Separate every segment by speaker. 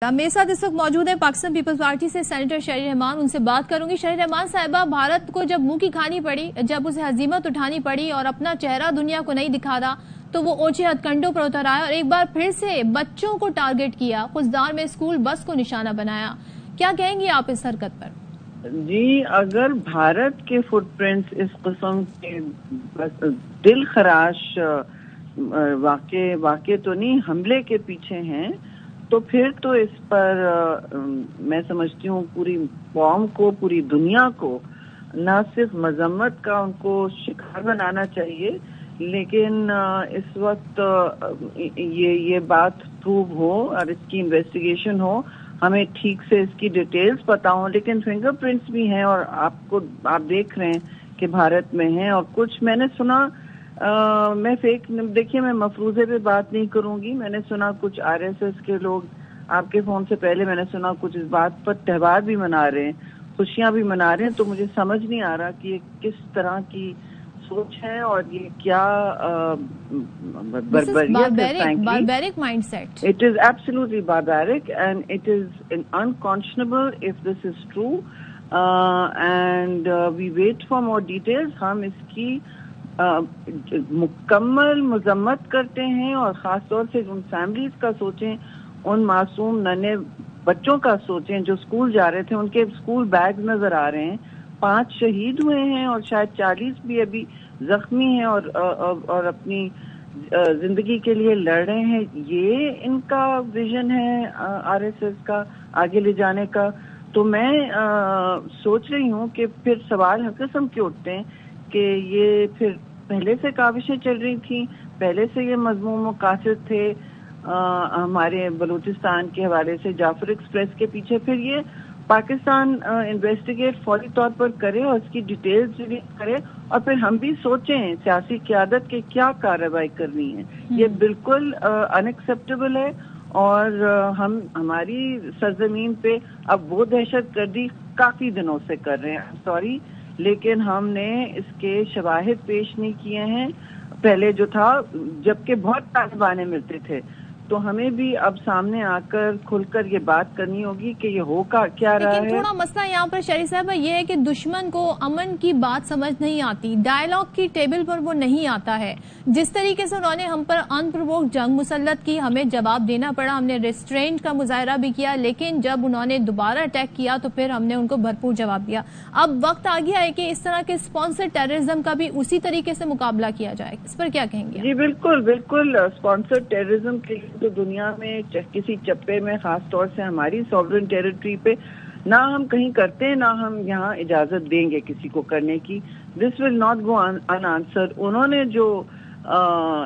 Speaker 1: میرے ساتھ اس وقت موجود ہے پاکستان پیپلز پارٹی سے سینیٹر شہری رحمان. ان سے بات کروں گی. شہری رحمان صاحبہ، بھارت کو جب منہ کی کھانی پڑی، جب اسے ہزیمت اٹھانی پڑی اور اپنا چہرہ دنیا کو نہیں دکھا رہا تو وہ اونچے ہتھ کنڈوں پر اتر آیا اور ایک بار پھر سے بچوں کو ٹارگٹ کیا، خزدار میں اسکول بس کو نشانہ بنایا. کیا کہیں گی آپ اس حرکت پر؟
Speaker 2: جی، اگر بھارت کے فٹ پرنٹس اس قسم کے دل خراش واقع تو نہیں حملے کے پیچھے ہیں، تو پھر تو اس پر میں سمجھتی ہوں پوری قوم کو، پوری دنیا کو نہ صرف مذمت کا ان کو شکار بنانا چاہیے، لیکن اس وقت یہ بات پروو ہو اور اس کی انویسٹیگیشن ہو، ہمیں ٹھیک سے اس کی ڈیٹیلز پتا ہوں. لیکن فنگر پرنٹس بھی ہیں اور آپ دیکھ رہے ہیں کہ بھارت میں ہیں. اور کچھ میں نے سنا، دیکھیے میں مفروضے پہ بات نہیں کروں گی. میں نے سنا کچھ RSS کے لوگ آپ کے فون سے پہلے میں نے سنا کچھ اس بات پر تہوار بھی منا رہے ہیں، خوشیاں بھی منا رہے ہیں. تو مجھے سمجھ نہیں آ رہا کہ یہ کس طرح کی سوچ ہے اور یہ کیا بربریت ہے.
Speaker 1: barbaric mindset.
Speaker 2: It is absolutely barbaric and it is unconscionable if this is true. And we wait for more details. ہم اس کی مکمل مذمت کرتے ہیں اور خاص طور سے ان فیملیز کا سوچیں، ان معصوم ننھے بچوں کا سوچیں جو اسکول جا رہے تھے. ان کے اسکول بیگ نظر آ رہے ہیں. 5 شہید ہوئے ہیں اور شاید 40 بھی ابھی زخمی ہیں اور اپنی زندگی کے لیے لڑ رہے ہیں. یہ ان کا ویژن ہے RSS کا آگے لے جانے کا. تو میں سوچ رہی ہوں کہ پھر سوال ہر قسم کے اٹھتے ہیں کہ یہ پھر پہلے سے کاوشیں چل رہی تھیں، پہلے سے یہ مضمون مقاصد تھے ہمارے بلوچستان کے حوالے سے جعفر ایکسپریس کے پیچھے. پھر یہ پاکستان انویسٹیگیٹ فوری طور پر کرے اور اس کی ڈیٹیلز ریلیز کرے اور پھر ہم بھی سوچیں سیاسی قیادت کے کیا کارروائی کرنی ہے. یہ بالکل انیکسیپٹیبل ہے اور ہماری سرزمین پہ اب وہ دہشت گردی کافی دنوں سے کر رہے ہیں. سوری، لیکن ہم نے اس کے شواہد پیش نہیں کیے ہیں. پہلے جو تھا جبکہ بہت طالبانے ملتے تھے، تو ہمیں بھی اب سامنے آ کر کھل کر یہ بات کرنی ہوگی کہ یہ ہو کیا رہا ہے.
Speaker 1: لیکن تھوڑا مسئلہ یہاں پر شہری صاحبہ یہ ہے کہ دشمن کو امن کی بات سمجھ نہیں آتی، ڈائیلاگ کی ٹیبل پر وہ نہیں آتا ہے. جس طریقے سے انہوں نے ہم پر ان پرووکڈ جنگ مسلط کی، ہمیں جواب دینا پڑا، ہم نے ریسٹرینٹ کا مظاہرہ بھی کیا، لیکن جب انہوں نے دوبارہ اٹیک کیا تو پھر ہم نے ان کو بھرپور جواب دیا. اب وقت آ گیا ہے کہ اس طرح کے اسپانسر ٹیررزم کا بھی اسی طریقے سے مقابلہ کیا جائے. اس پر کیا کہیں گے؟
Speaker 2: جی بالکل اسپانسر ٹیررزم کے لیے تو دنیا میں کسی چپے میں، خاص طور سے ہماری سوورن ٹیریٹری پہ نہ ہم کہیں کرتے ہیں، نہ ہم یہاں اجازت دیں گے کسی کو کرنے کی. This will not go in answer. انہوں نے جو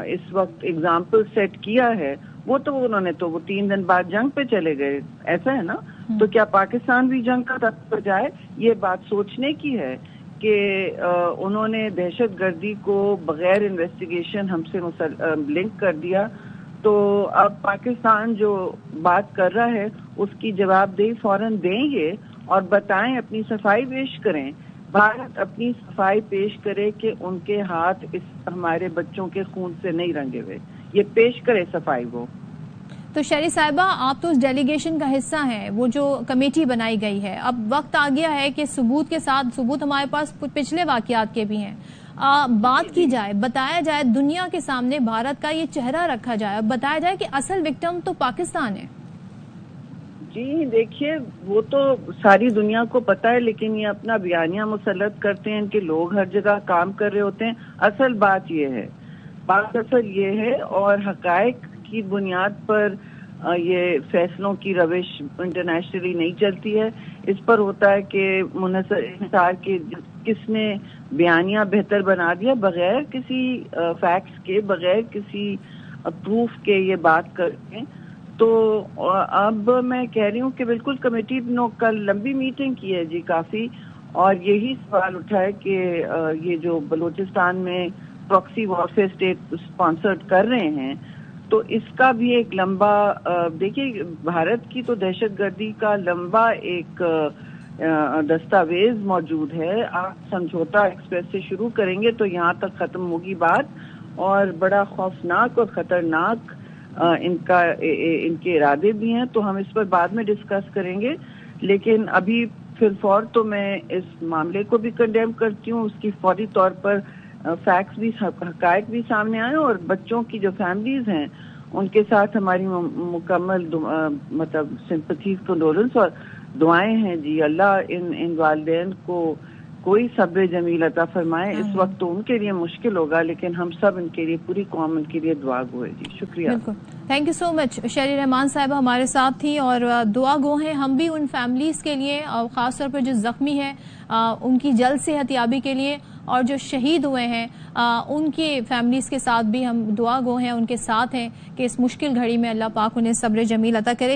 Speaker 2: اس وقت اگزامپل سیٹ کیا ہے وہ 3 دن بعد جنگ پہ چلے گئے، ایسا ہے نا. تو کیا پاکستان بھی جنگ کا طرف پر جائے؟ یہ بات سوچنے کی ہے کہ انہوں نے دہشت گردی کو بغیر انویسٹیگیشن ہم سے لنک کر دیا. تو اب پاکستان جو بات کر رہا ہے اس کی جواب دہی فوراً دیں گے اور بتائیں، اپنی صفائی پیش کریں. بھارت اپنی صفائی پیش کرے کہ ان کے ہاتھ اس ہمارے بچوں کے خون سے نہیں رنگے ہوئے. یہ پیش کرے صفائی وہ.
Speaker 1: تو شہری صاحبہ، آپ تو اس ڈیلیگیشن کا حصہ ہیں، وہ جو کمیٹی بنائی گئی ہے. اب وقت آ گیا ہے کہ ثبوت کے ساتھ، ثبوت ہمارے پاس پچھلے واقعات کے بھی ہیں، بات کی جائے، بتایا جائے، دنیا کے سامنے بھارت کا یہ چہرہ رکھا جائے اور بتایا جائے کہ اصل وکٹم تو پاکستان ہے.
Speaker 2: جی دیکھیے، وہ تو ساری دنیا کو پتا ہے، لیکن یہ اپنا بیانیہ مسلط کرتے ہیں کہ لوگ ہر جگہ کام کر رہے ہوتے ہیں. اصل بات یہ ہے اور حقائق کی بنیاد پر یہ فیصلوں کی روش انٹرنیشنلی نہیں چلتی ہے. اس پر ہوتا ہے کہ منحصر کے کس نے بیانیہ بہتر بنا دیا، بغیر کسی فیکٹس کے، بغیر کسی پروف کے یہ بات کرتے ہیں. تو اب میں کہہ رہی ہوں کہ بالکل کمیٹی نے کل لمبی میٹنگ کی ہے جی کافی، اور یہی سوال اٹھا ہے کہ یہ جو بلوچستان میں پراکسی وارفیئر اسٹیٹ اسپانسرڈ کر رہے ہیں، تو اس کا بھی ایک لمبا دیکھیے، بھارت کی تو دہشت گردی کا لمبا ایک دستاویز موجود ہے. آپ سمجھوتا ایکسپریس سے شروع کریں گے تو یہاں تک ختم ہوگی بات، اور بڑا خوفناک اور خطرناک ان کے ارادے بھی ہیں، تو ہم اس پر بعد میں ڈسکس کریں گے. لیکن ابھی پھر فور تو میں اس معاملے کو بھی کنڈیم کرتی ہوں، اس کی فوری طور پر فیکٹس بھی، حقائق بھی سامنے آئے، اور بچوں کی جو فیملیز ہیں ان کے ساتھ ہماری مکمل مطلب سمپتھیز، کنڈولنس اور دعائیں ہیں. جی اللہ ان والدین کو کوئی صبر جمیل عطا فرمائے. اس وقت تو ان کے لیے مشکل ہوگا، لیکن ہم سب ان کے لیے، پوری قوم ان کے لیے دعا گو ہے. جی شکریہ.
Speaker 1: بالکل، تھینک یو سو مچ. شہری رحمان صاحبہ ہمارے ساتھ تھیں اور دعا گو ہیں ہم بھی ان فیملیز کے لیے، اور خاص طور پر جو زخمی ہیں ان کی جلد صحت یابی کے لیے، اور جو شہید ہوئے ہیں ان کی فیملیز کے ساتھ بھی ہم دعا گو ہیں، ان کے ساتھ ہیں کہ اس مشکل گھڑی میں اللہ پاک انہیں صبر جمیل عطا کرے.